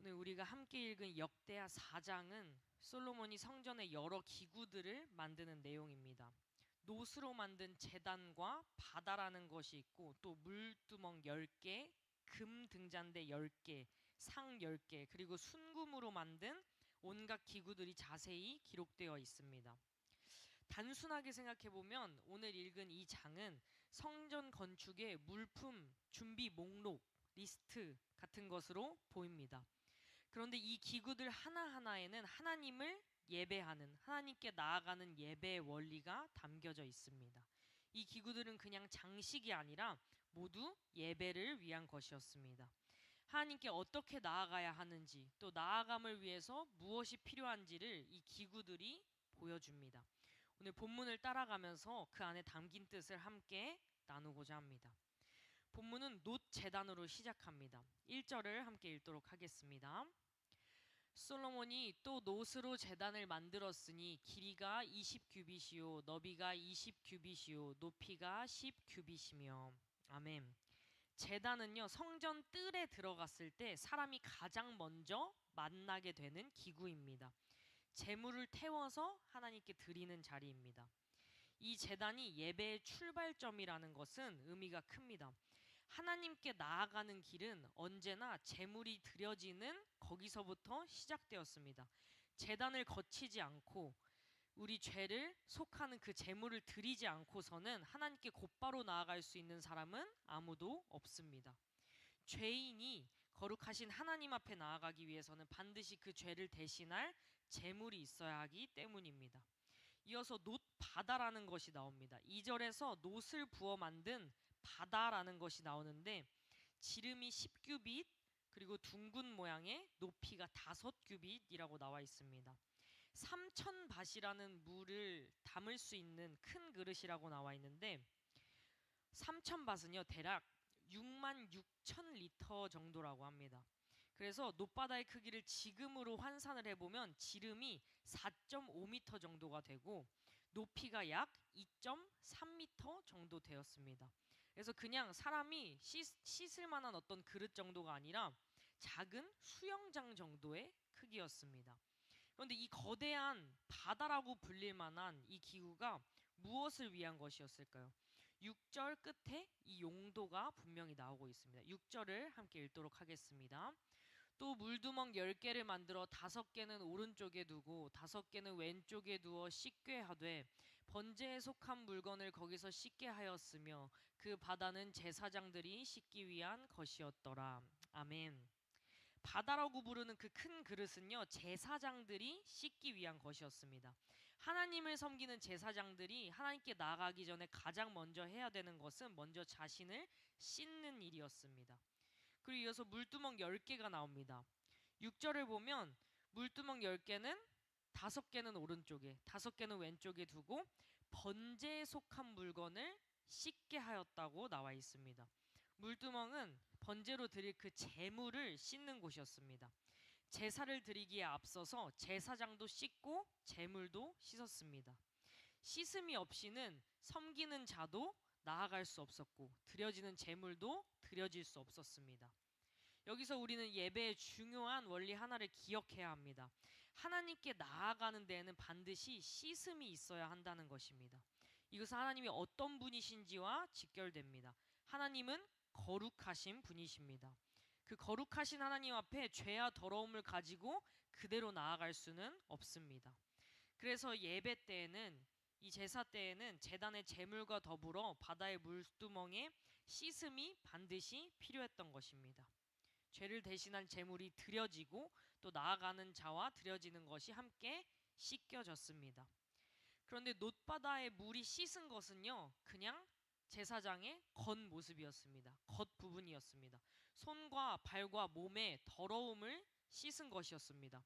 오늘 우리가 함께 읽은 역대하 4장은 솔로몬이 성전의 여러 기구들을 만드는 내용입니다. 노스로 만든 제단과 바다라는 것이 있고, 또 물두멍 10개, 금 등잔대 10개, 상 10개, 그리고 순금으로 만든 온갖 기구들이 자세히 기록되어 있습니다. 단순하게 생각해보면 오늘 읽은 이 장은 성전 건축의 물품 준비 목록, 리스트 같은 것으로 보입니다. 그런데 이 기구들 하나하나에는 하나님을 예배하는, 하나님께 나아가는 예배의 원리가 담겨져 있습니다. 이 기구들은 그냥 장식이 아니라 모두 예배를 위한 것이었습니다. 하나님께 어떻게 나아가야 하는지, 또 나아감을 위해서 무엇이 필요한지를 이 기구들이 보여줍니다. 오늘 본문을 따라가면서 그 안에 담긴 뜻을 함께 나누고자 합니다. 본문은 놋 제단으로 시작합니다. 1절을 함께 읽도록 하겠습니다. 솔로몬이 또 놋으로 제단을 만들었으니 길이가 20규빗이요 너비가 20규빗이요 높이가 10규빗이며. 아멘. 제단은요, 성전 뜰에 들어갔을 때 사람이 가장 먼저 만나게 되는 기구입니다. 제물을 태워서 하나님께 드리는 자리입니다. 이 제단이 예배의 출발점이라는 것은 의미가 큽니다. 하나님께 나아가는 길은 언제나 제물이 드려지는 거기서부터 시작되었습니다. 제단을 거치지 않고 우리 죄를 속하는 그 제물을 드리지 않고서는 하나님께 곧바로 나아갈 수 있는 사람은 아무도 없습니다. 죄인이 거룩하신 하나님 앞에 나아가기 위해서는 반드시 그 죄를 대신할 제물이 있어야 하기 때문입니다. 이어서 놋 바다라는 것이 나옵니다. 2절에서 놋을 부어 만든 바다라는 것이 나오는데, 지름이 10규빗, 그리고 둥근 모양의 높이가 5규빗이라고 나와 있습니다. 3,000밭이라는 물을 담을 수 있는 큰 그릇이라고 나와 있는데, 3,000밭은요 대략 6만 6천 리터 정도라고 합니다. 그래서 놋바다의 크기를 지금으로 환산을 해보면 지름이 4.5m 정도가 되고 높이가 약 2.3m 정도 되었습니다. 그래서 그냥 사람이 씻을 만한 어떤 그릇 정도가 아니라 작은 수영장 정도의 크기였습니다. 그런데 이 거대한 바다라고 불릴 만한 이 기구가 무엇을 위한 것이었을까요? 6절 끝에 이 용도가 분명히 나오고 있습니다. 6절을 함께 읽도록 하겠습니다. 또 물두멍 10개를 만들어 5개는 오른쪽에 두고 5개는 왼쪽에 두어 씻게 하되 번제에 속한 물건을 거기서 씻게 하였으며 그 바다는 제사장들이 씻기 위한 것이었더라. 아멘. 바다라고 부르는 그 큰 그릇은요, 제사장들이 씻기 위한 것이었습니다. 하나님을 섬기는 제사장들이 하나님께 나아가기 전에 가장 먼저 해야 되는 것은 먼저 자신을 씻는 일이었습니다. 그리고 이어서 물두멍 10개가 나옵니다. 6절을 보면 물두멍 10개는 5개는 오른쪽에 5개는 왼쪽에 두고 번제에 속한 물건을 씻게 하였다고 나와 있습니다. 물두멍은 번제로 드릴 그 제물을 씻는 곳이었습니다. 제사를 드리기에 앞서서 제사장도 씻고 제물도 씻었습니다. 씻음이 없이는 섬기는 자도 나아갈 수 없었고 드려지는 제물도 드려질 수 없었습니다. 여기서 우리는 예배의 중요한 원리 하나를 기억해야 합니다. 하나님께 나아가는 데에는 반드시 씻음이 있어야 한다는 것입니다. 이것은 하나님이 어떤 분이신지와 직결됩니다. 하나님은 거룩하신 분이십니다. 그 거룩하신 하나님 앞에 죄와 더러움을 가지고 그대로 나아갈 수는 없습니다. 그래서 예배 때에는, 이 제사 때에는 제단의 제물과 더불어 바다의 물두멍에 씻음이 반드시 필요했던 것입니다. 죄를 대신한 제물이 드려지고 또 나아가는 자와 드려지는 것이 함께 씻겨졌습니다. 그런데 놋바다의 물이 씻은 것은요, 그냥 제사장의 겉모습이었습니다. 겉부분이었습니다. 손과 발과 몸의 더러움을 씻은 것이었습니다.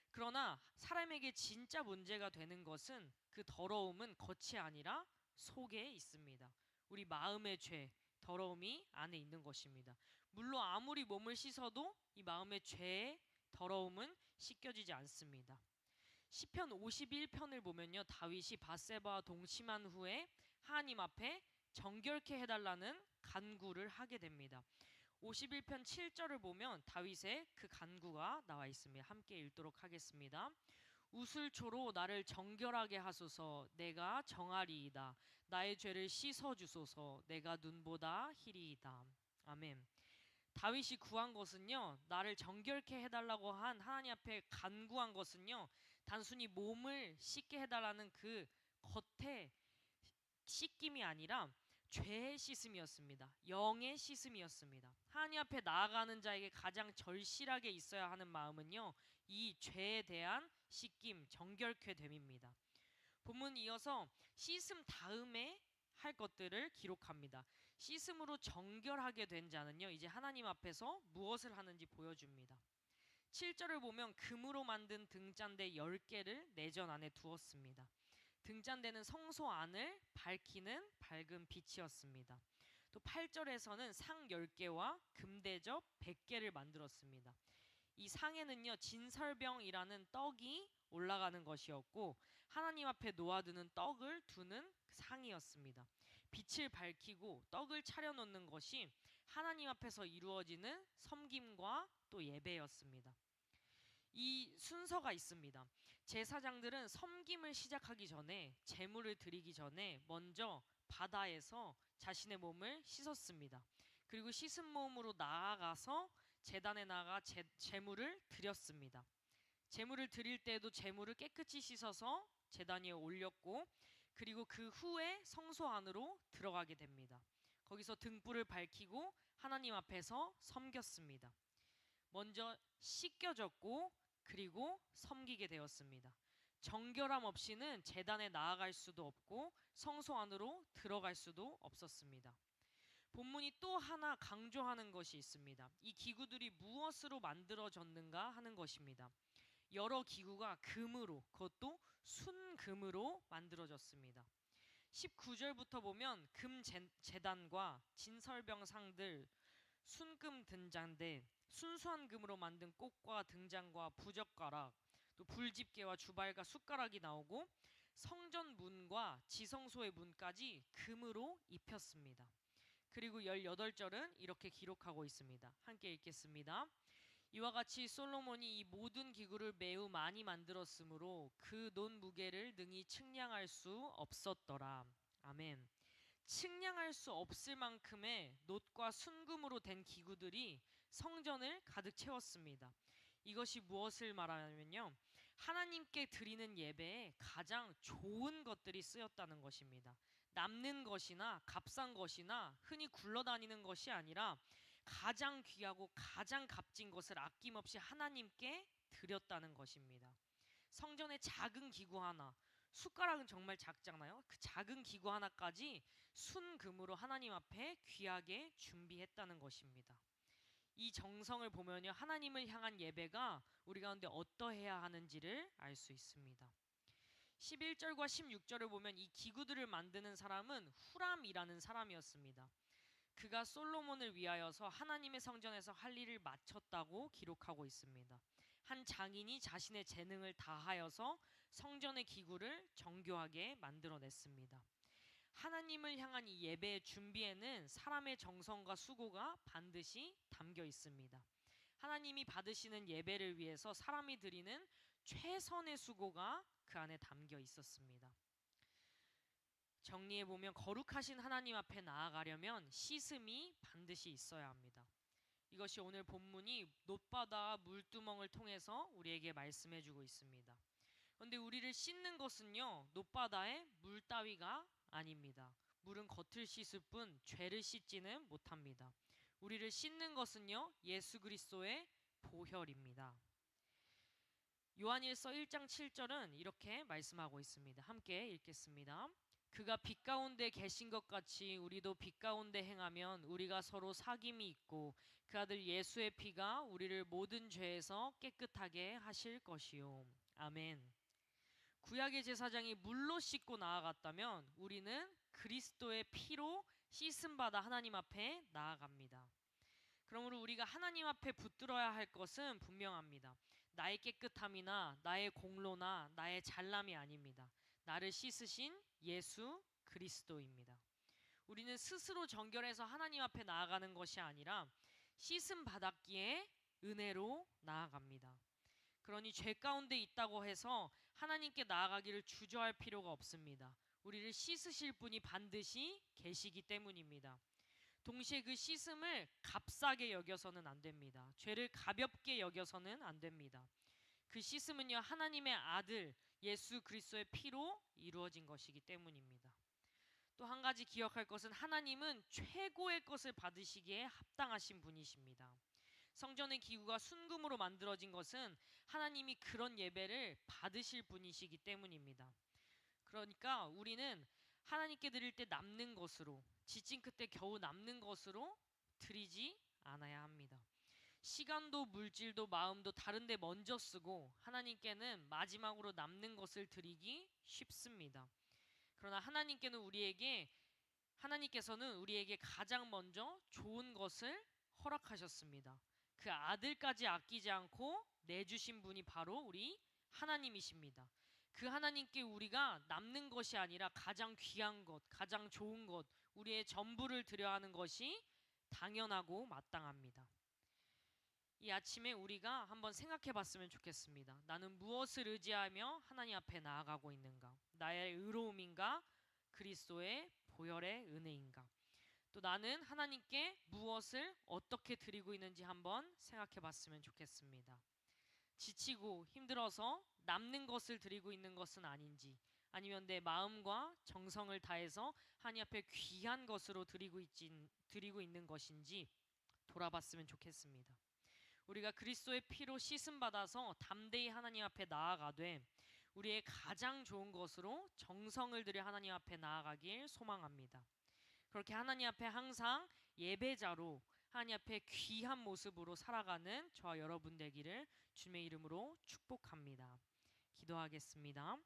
그러나 사람에게 진짜 문제가 되는 것은 그 더러움은 겉이 아니라 속에 있습니다. 우리 마음의 죄, 더러움이 안에 있는 것입니다. 물론 아무리 몸을 씻어도 이 마음의 죄의 더러움은 씻겨지지 않습니다. 시편 51편을 보면요, 다윗이 밧세바와 동침한 후에 하나님 앞에 정결케 해달라는 간구를 하게 됩니다. 51편 7절을 보면 다윗의 그 간구가 나와 있습니다. 함께 읽도록 하겠습니다. 우슬초로 나를 정결하게 하소서. 내가 정하리이다. 나의 죄를 씻어 주소서. 내가 눈보다 희리이다. 아멘. 다윗이 구한 것은요, 나를 정결케 해달라고 한 하나님 앞에 간구한 것은요, 단순히 몸을 씻게 해달라는 그 겉에 씻김이 아니라 죄의 씻음이었습니다. 영의 씻음이었습니다. 하나님 앞에 나아가는 자에게 가장 절실하게 있어야 하는 마음은요, 이 죄에 대한 씻김, 정결케 됨입니다. 본문 이어서 씻음 다음에 할 것들을 기록합니다. 씻음으로 정결하게 된 자는요, 이제 하나님 앞에서 무엇을 하는지 보여줍니다. 7절을 보면 금으로 만든 등잔대 10개를 내전 안에 두었습니다. 등잔대는 성소 안을 밝히는 밝은 빛이었습니다. 또 8절에서는 상 10개와 금대접 100개를 만들었습니다. 이 상에는요, 진설병이라는 떡이 올라가는 것이었고 하나님 앞에 놓아두는 떡을 두는 상이었습니다. 빛을 밝히고 떡을 차려놓는 것이 하나님 앞에서 이루어지는 섬김과 또 예배였습니다. 이 순서가 있습니다. 제사장들은 섬김을 시작하기 전에, 제물을 드리기 전에 먼저 바다에서 자신의 몸을 씻었습니다. 그리고 씻은 몸으로 나아가서 제단에 나가 제물을 드렸습니다. 제물을 드릴 때에도 제물을 깨끗이 씻어서 제단 위에 올렸고, 그리고 그 후에 성소 안으로 들어가게 됩니다. 거기서 등불을 밝히고 하나님 앞에서 섬겼습니다. 먼저 씻겨졌고 그리고 섬기게 되었습니다. 정결함 없이는 제단에 나아갈 수도 없고 성소 안으로 들어갈 수도 없었습니다. 본문이 또 하나 강조하는 것이 있습니다. 이 기구들이 무엇으로 만들어졌는가 하는 것입니다. 여러 기구가 금으로, 그것도 순금으로 만들어졌습니다. 19절부터 보면 금 제단과 진설병 상들, 순금 등잔대, 순수한 금으로 만든 꽃과 등잔과 부젓가락, 또 불집게와 주발과 숟가락이 나오고 성전 문과 지성소의 문까지 금으로 입혔습니다. 그리고 18절은 이렇게 기록하고 있습니다. 함께 읽겠습니다. 이와 같이 솔로몬이 이 모든 기구를 매우 많이 만들었으므로 그 논 무게를 능히 측량할 수 없었더라. 아멘. 측량할 수 없을 만큼의 놋과 순금으로 된 기구들이 성전을 가득 채웠습니다. 이것이 무엇을 말하냐면요, 하나님께 드리는 예배에 가장 좋은 것들이 쓰였다는 것입니다. 남는 것이나 값싼 것이나 흔히 굴러다니는 것이 아니라 가장 귀하고 가장 값진 것을 아낌없이 하나님께 드렸다는 것입니다. 성전의 작은 기구 하나, 숟가락은 정말 작잖아요. 그 작은 기구 하나까지 순금으로 하나님 앞에 귀하게 준비했다는 것입니다. 이 정성을 보면요, 하나님을 향한 예배가 우리 가운데 어떠해야 하는지를 알 수 있습니다. 11절과 16절을 보면 이 기구들을 만드는 사람은 후람이라는 사람이었습니다. 그가 솔로몬을 위하여서 하나님의 성전에서 할 일을 마쳤다고 기록하고 있습니다. 한 장인이 자신의 재능을 다하여서 성전의 기구를 정교하게 만들어냈습니다. 하나님을 향한 이 예배의 준비에는 사람의 정성과 수고가 반드시 담겨 있습니다. 하나님이 받으시는 예배를 위해서 사람이 드리는 최선의 수고가 그 안에 담겨 있었습니다. 정리해보면 거룩하신 하나님 앞에 나아가려면 씻음이 반드시 있어야 합니다. 이것이 오늘 본문이 놋바다와 물두멍을 통해서 우리에게 말씀해주고 있습니다. 그런데 우리를 씻는 것은요, 놋바다의 물 따위가 아닙니다. 물은 겉을 씻을 뿐 죄를 씻지는 못합니다. 우리를 씻는 것은요, 예수 그리스도의 보혈입니다. 요한일서 1장 7절은 이렇게 말씀하고 있습니다. 함께 읽겠습니다. 그가 빛 가운데 계신 것 같이 우리도 빛 가운데 행하면 우리가 서로 사귐이 있고 그 아들 예수의 피가 우리를 모든 죄에서 깨끗하게 하실 것이요. 아멘. 구약의 제사장이 물로 씻고 나아갔다면 우리는 그리스도의 피로 씻음받아 하나님 앞에 나아갑니다. 그러므로 우리가 하나님 앞에 붙들어야 할 것은 분명합니다. 나의 깨끗함이나 나의 공로나 나의 잘남이 아닙니다. 나를 씻으신 예수 그리스도입니다. 우리는 스스로 정결해서 하나님 앞에 나아가는 것이 아니라 씻음 받았기에 은혜로 나아갑니다. 그러니 죄 가운데 있다고 해서 하나님께 나아가기를 주저할 필요가 없습니다. 우리를 씻으실 분이 반드시 계시기 때문입니다. 동시에 그 씻음을 값싸게 여겨서는 안 됩니다. 죄를 가볍게 여겨서는 안 됩니다. 그 씻음은요, 하나님의 아들 예수 그리스도의 피로 이루어진 것이기 때문입니다. 또 한 가지 기억할 것은 하나님은 최고의 것을 받으시기에 합당하신 분이십니다. 성전의 기구가 순금으로 만들어진 것은 하나님이 그런 예배를 받으실 분이시기 때문입니다. 그러니까 우리는 하나님께 드릴 때 남는 것으로, 지친 끝에 겨우 남는 것으로 드리지 않아야 합니다. 시간도 물질도 마음도 다른 데 먼저 쓰고 하나님께는 마지막으로 남는 것을 드리기 쉽습니다. 그러나 하나님께서는 우리에게 가장 먼저 좋은 것을 허락하셨습니다. 그 아들까지 아끼지 않고 내주신 분이 바로 우리 하나님이십니다. 그 하나님께 우리가 남는 것이 아니라 가장 귀한 것, 가장 좋은 것, 우리의 전부를 드려야 하는 것이 당연하고 마땅합니다. 이 아침에 우리가 한번 생각해 봤으면 좋겠습니다. 나는 무엇을 의지하며 하나님 앞에 나아가고 있는가? 나의 의로움인가? 그리스도의 보혈의 은혜인가? 또 나는 하나님께 무엇을 어떻게 드리고 있는지 한번 생각해 봤으면 좋겠습니다. 지치고 힘들어서 남는 것을 드리고 있는 것은 아닌지, 아니면 내 마음과 정성을 다해서 하나님 앞에 귀한 것으로 드리고 있는 것인지 돌아봤으면 좋겠습니다. 우리가 그리스도의 피로 씻음 받아서 담대히 하나님 앞에 나아가되 우리의 가장 좋은 것으로 정성을 들여 하나님 앞에 나아가길 소망합니다. 그렇게 하나님 앞에 항상 예배자로 하나님 앞에 귀한 모습으로 살아가는 저와 여러분 되기를 주님의 이름으로 축복합니다. 기도하겠습니다.